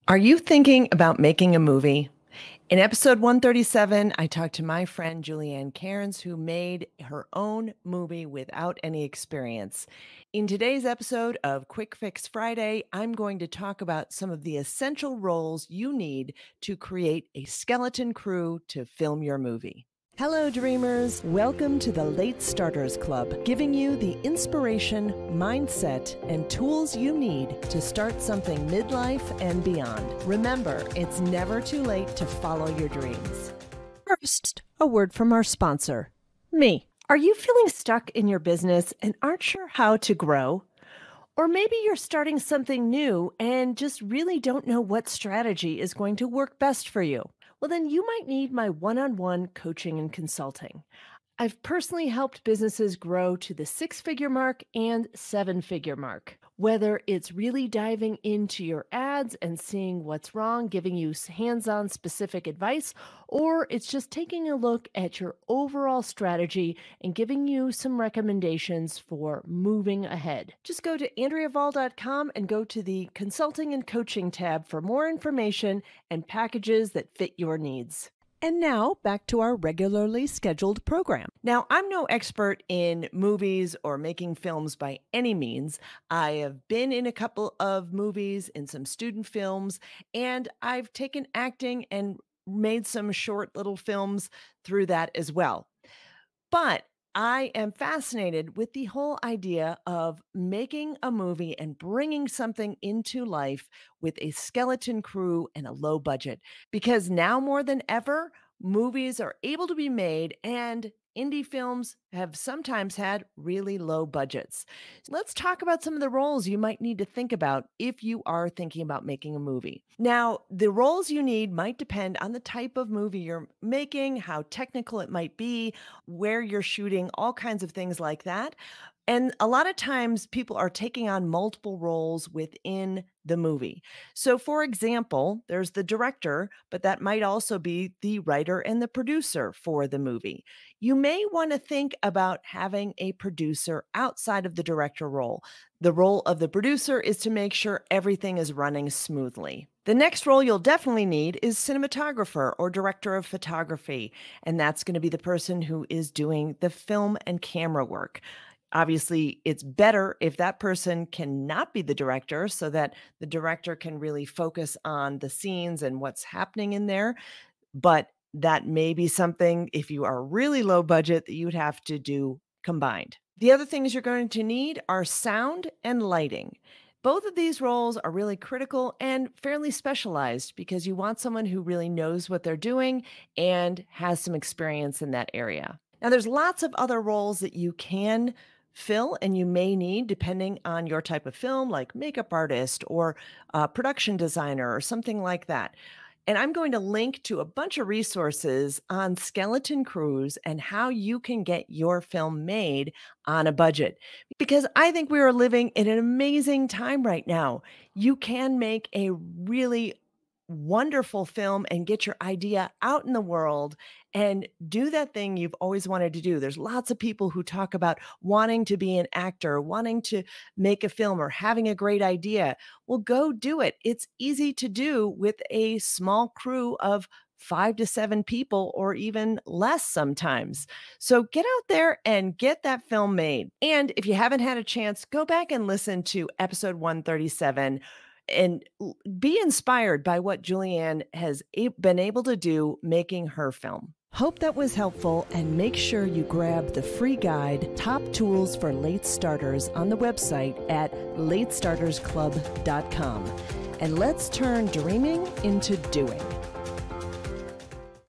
Are you thinking about making a movie? In episode 137, I talked to my friend Julianne Cairns, who made her own movie without any experience. In today's episode of Quick Fix Friday, I'm going to talk about some of the essential roles you need to create a skeleton crew to film your movie. Hello, dreamers. Welcome to the Late Starters Club, giving you the inspiration, mindset, and tools you need to start something midlife and beyond. Remember, it's never too late to follow your dreams. First, a word from our sponsor, me. Are you feeling stuck in your business and aren't sure how to grow? Or maybe you're starting something new and just really don't know what strategy is going to work best for you. Well, then you might need my one-on-one coaching and consulting. I've personally helped businesses grow to the six-figure mark and seven-figure mark. Whether it's really diving into your ads and seeing what's wrong, giving you hands-on specific advice, or it's just taking a look at your overall strategy and giving you some recommendations for moving ahead. Just go to AndreaVall.com and go to the Consulting and Coaching tab for more information and packages that fit your needs. And now back to our regularly scheduled program. Now, I'm no expert in movies or making films by any means. I have been in a couple of movies, in some student films, and I've taken acting and made some short little films through that as well. But I am fascinated with the whole idea of making a movie and bringing something into life with a skeleton crew and a low budget. Because now more than ever, movies are able to be made and indie films have sometimes had really low budgets. Let's talk about some of the roles you might need to think about if you are thinking about making a movie. Now, the roles you need might depend on the type of movie you're making, how technical it might be, where you're shooting, all kinds of things like that. And a lot of times people are taking on multiple roles within the movie. So, for example, there's the director, but that might also be the writer and the producer for the movie. You may want to think about having a producer outside of the director role. The role of the producer is to make sure everything is running smoothly. The next role you'll definitely need is cinematographer or director of photography, and that's going to be the person who is doing the film and camera work. Obviously, it's better if that person cannot be the director so that the director can really focus on the scenes and what's happening in there. But that may be something, if you are really low budget, that you'd have to do combined. The other things you're going to need are sound and lighting. Both of these roles are really critical and fairly specialized because you want someone who really knows what they're doing and has some experience in that area. Now, there's lots of other roles that you can fill and you may need depending on your type of film, like makeup artist or production designer or something like that. And I'm going to link to a bunch of resources on skeleton crews and how you can get your film made on a budget. Because I think we are living in an amazing time right now. You can make a really wonderful film and get your idea out in the world and do that thing you've always wanted to do. There's lots of people who talk about wanting to be an actor, wanting to make a film, or having a great idea. Well, go do it. It's easy to do with a small crew of 5 to 7 people or even less sometimes. So get out there and get that film made. And if you haven't had a chance, go back and listen to episode 137 and be inspired by what Julianne has been able to do making her film. Hope that was helpful, and make sure you grab the free guide, Top Tools for Late Starters, on the website at latestartersclub.com. And let's turn dreaming into doing.